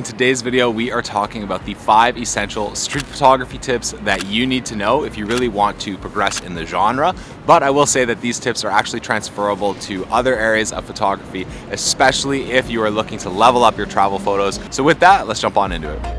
In today's video, we are talking about the 5 essential street photography tips that you need to know if you really want to progress in the genre. But I will say that these tips are actually transferable to other areas of photography, especially if you are looking to level up your travel photos. So with that, let's jump on into it.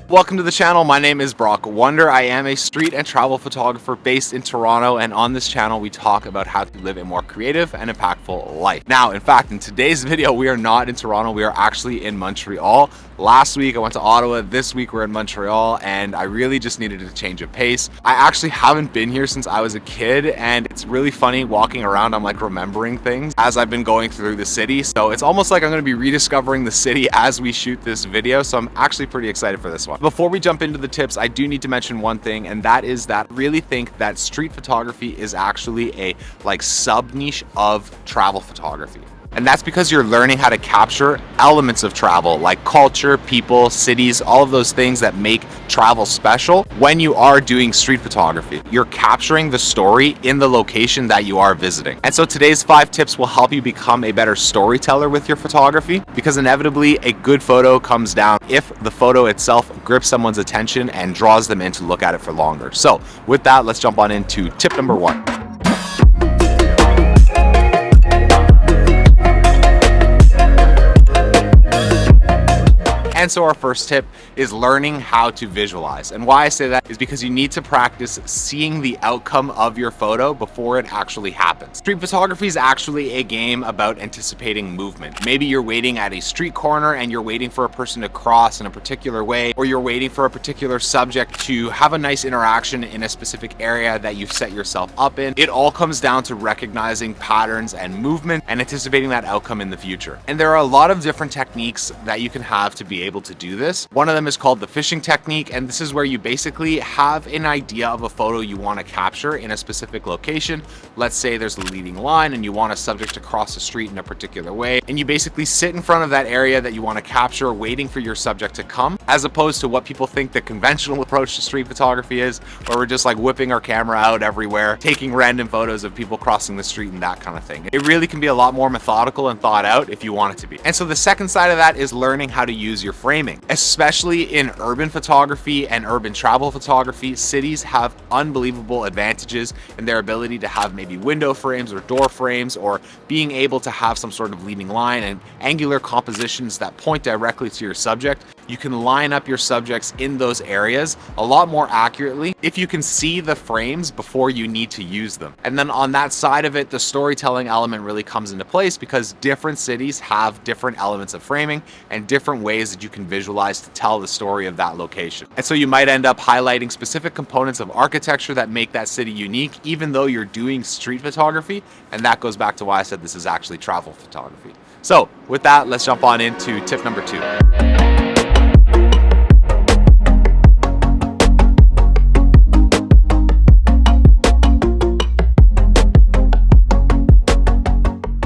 Welcome to the channel. My name is Brock Wonder. I am a street and travel photographer based in Toronto, and on this channel we talk about how to live a more creative and impactful life. Now, in fact, in today's video we are not in Toronto, we are actually in Montreal. Last week I went to Ottawa, this week we're in Montreal, and I really just needed a change of pace. I actually haven't been here since I was a kid, and it's really funny walking around. I'm like remembering things as I've been going through the city, so it's almost like I'm going to be rediscovering the city as we shoot this video, so I'm actually pretty excited for this one. Before we jump into the tips, I do need to mention one thing, and that is that I really think that street photography is actually a sub niche of travel photography. And that's because you're learning how to capture elements of travel, like culture, people, cities, all of those things that make travel special when you are doing street photography. You're capturing the story in the location that you are visiting. And so today's 5 tips will help you become a better storyteller with your photography, because inevitably a good photo comes down if the photo itself grips someone's attention and draws them in to look at it for longer. So with that, let's jump on into tip number 1. And so our first tip is learning how to visualize. And why I say that is because you need to practice seeing the outcome of your photo before it actually happens. Street photography is actually a game about anticipating movement. Maybe you're waiting at a street corner and you're waiting for a person to cross in a particular way, or you're waiting for a particular subject to have a nice interaction in a specific area that you've set yourself up in. It all comes down to recognizing patterns and movement and anticipating that outcome in the future. And there are a lot of different techniques that you can have to be able to do this. One of them is called the fishing technique, and this is where you basically have an idea of a photo you want to capture in a specific location. Let's say there's a leading line and you want a subject to cross the street in a particular way, and you basically sit in front of that area that you want to capture waiting for your subject to come, as opposed to what people think the conventional approach to street photography is, where we're just like whipping our camera out everywhere, taking random photos of people crossing the street and that kind of thing. It really can be a lot more methodical and thought out if you want it to be. And so the second side of that is learning how to use your framing. Especially in urban photography and urban travel photography, cities have unbelievable advantages in their ability to have maybe window frames or door frames, or being able to have some sort of leading line and angular compositions that point directly to your subject. You can line up your subjects in those areas a lot more accurately if you can see the frames before you need to use them. And then on that side of it, the storytelling element really comes into place, because different cities have different elements of framing and different ways that you can visualize to tell the story of that location. And so you might end up highlighting specific components of architecture that make that city unique, even though you're doing street photography. And that goes back to why I said this is actually travel photography. So with that, let's jump on into tip number 2.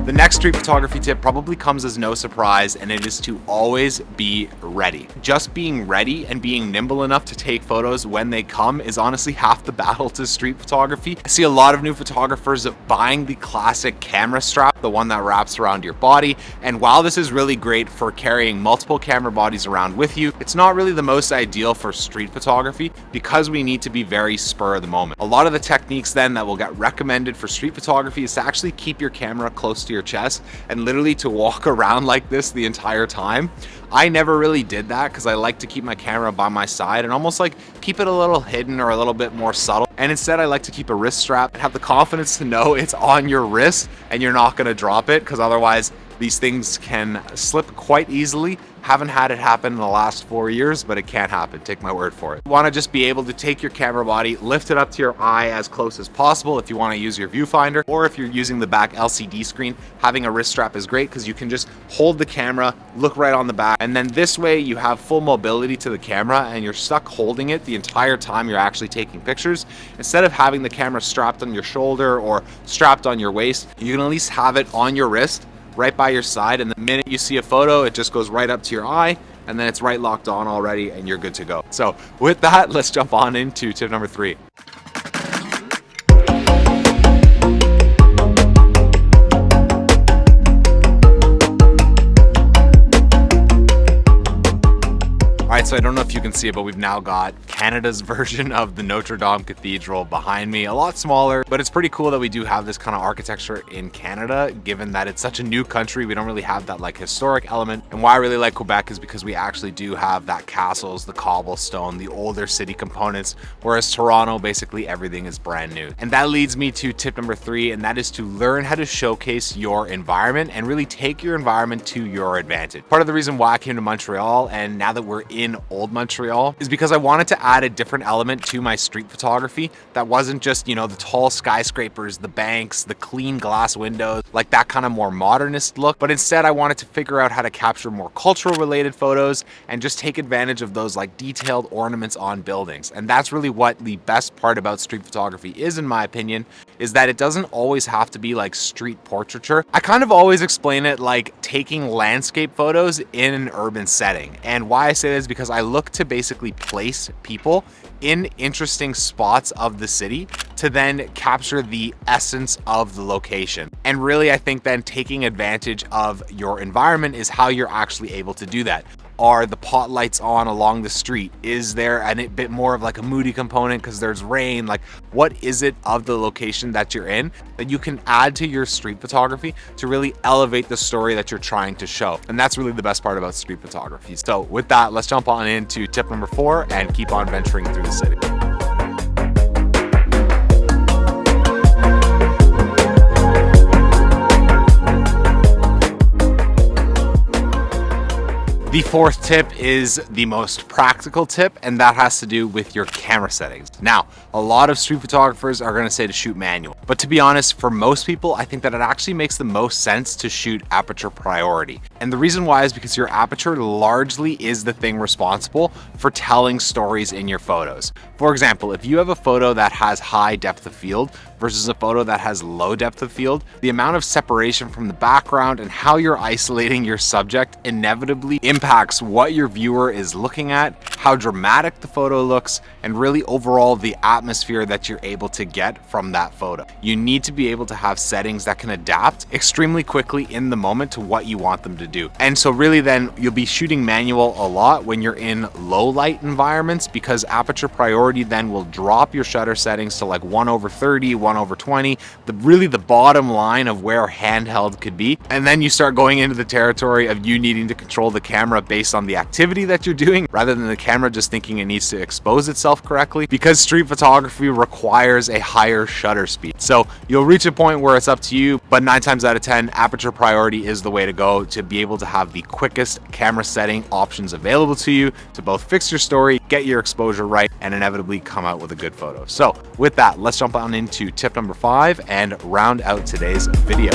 The next street photography tip probably comes as no surprise, and it is to always be ready. Just being ready and being nimble enough to take photos when they come is honestly half the battle to street photography. I see a lot of new photographers buying the classic camera strap, the one that wraps around your body, and while this is really great for carrying multiple camera bodies around with you, it's not really the most ideal for street photography, because we need to be very spur of the moment. A lot of the techniques then that will get recommended for street photography is to actually keep your camera close to your chest and literally to walk around like this the entire time. I never really did that because I like to keep my camera by my side and almost like keep it a little hidden or a little bit more subtle. And instead I like to keep a wrist strap and have the confidence to know it's on your wrist and you're not going to drop it, because otherwise these things can slip quite easily. Haven't had it happen in the last 4 years, but it can happen. Take my word for it. You want to just be able to take your camera body, lift it up to your eye as close as possible if you want to use your viewfinder, or if you're using the back LCD screen, having a wrist strap is great because you can just hold the camera, look right on the back, and then this way you have full mobility to the camera and you're stuck holding it the entire time you're actually taking pictures. Instead of having the camera strapped on your shoulder or strapped on your waist, you can at least have it on your wrist right by your side, and the minute you see a photo, it just goes right up to your eye and then it's right locked on already and you're good to go. So with that, let's jump on into tip number 3. Alright, so I don't know if you can see it, but we've now got Canada's version of the Notre Dame Cathedral behind me. A lot smaller, but it's pretty cool that we do have this kind of architecture in Canada, given that it's such a new country. We don't really have that like historic element. And why I really like Quebec is because we actually do have that castles, the cobblestone, the older city components, whereas Toronto, basically everything is brand new. And that leads me to tip number 3, and that is to learn how to showcase your environment and really take your environment to your advantage. Part of the reason why I came to Montreal, and now that we're in old Montreal, is because I wanted to add a different element to my street photography that wasn't just, you know, the tall skyscrapers, the banks, the clean glass windows, like that kind of more modernist look, but instead I wanted to figure out how to capture more cultural related photos and just take advantage of those like detailed ornaments on buildings. And that's really what the best part about street photography is, in my opinion, is that it doesn't always have to be like street portraiture. I kind of always explain it like taking landscape photos in an urban setting. And why I say this is because I look to basically place people in interesting spots of the city to then capture the essence of the location. And really, I think then taking advantage of your environment is how you're actually able to do that. Are the pot lights on along the street? Is there a bit more of like a moody component because there's rain? Like, what is it of the location that you're in that you can add to your street photography to really elevate the story that you're trying to show? And that's really the best part about street photography. So with that, let's jump on into tip number 4 and keep on venturing through the city. The 4th tip is the most practical tip, and that has to do with your camera settings. Now, a lot of street photographers are going to say to shoot manual, but to be honest, for most people, I think that it actually makes the most sense to shoot aperture priority. And the reason why is because your aperture largely is the thing responsible for telling stories in your photos. For example, if you have a photo that has high depth of field versus a photo that has low depth of field, the amount of separation from the background and how you're isolating your subject inevitably impacts what your viewer is looking at, how dramatic the photo looks, and really overall the atmosphere that you're able to get from that photo. You need to be able to have settings that can adapt extremely quickly in the moment to what you want them to do. And so really then you'll be shooting manual a lot when you're in low light environments, because aperture priority then will drop your shutter settings to like 1/30, 1/20, really the bottom line of where handheld could be. And then you start going into the territory of you needing to control the camera based on the activity that you're doing, rather than the camera just thinking it needs to expose itself correctly, because street photography requires a higher shutter speed. So you'll reach a point where it's up to you, but 9 times out of 10, aperture priority is the way to go to be able to have the quickest camera setting options available to you to both fix your story, get your exposure right, and inevitably come out with a good photo. So with that, let's jump on into tip number 5 and round out today's video.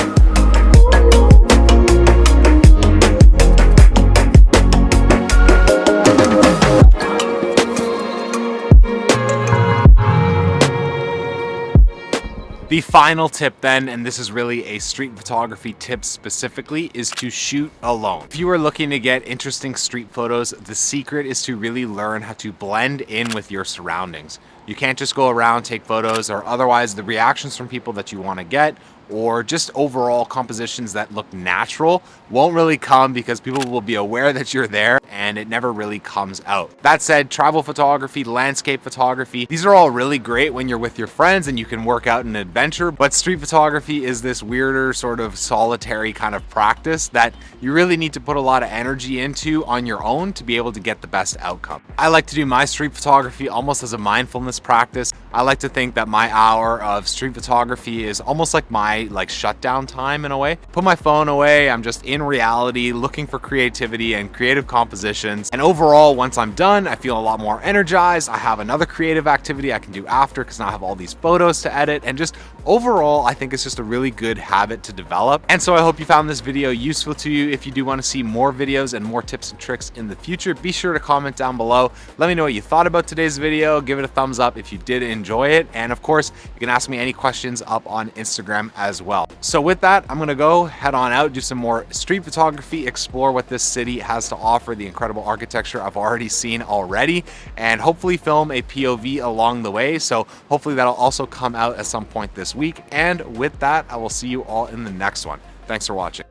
The final tip then, and this is really a street photography tip specifically, is to shoot alone. If you are looking to get interesting street photos, the secret is to really learn how to blend in with your surroundings. You can't just go around, take photos, or otherwise the reactions from people that you want to get, or just overall compositions that look natural, won't really come because people will be aware that you're there and it never really comes out. That said, travel photography, landscape photography, these are all really great when you're with your friends and you can work out an adventure, but street photography is this weirder sort of solitary kind of practice that you really need to put a lot of energy into on your own to be able to get the best outcome. I like to do my street photography almost as a mindfulness practice. I like to think that my hour of street photography is almost like my shutdown time in a way. Put my phone away, I'm just in reality looking for creativity and creative compositions. And overall, once I'm done, I feel a lot more energized. I have another creative activity I can do after because now I have all these photos to edit, and just overall, I think it's just a really good habit to develop. And so I hope you found this video useful to you. If you do want to see more videos and more tips and tricks in the future, be sure to comment down below. Let me know what you thought about today's video. Give it a thumbs up if you did enjoy enjoy it. And of course, you can ask me any questions up on Instagram as well. So with that, I'm gonna go head on out, do some more street photography, explore what this city has to offer, the incredible architecture I've already seen already, and hopefully film a POV along the way. So hopefully that'll also come out at some point this week. And with that, I will see you all in the next one. Thanks for watching.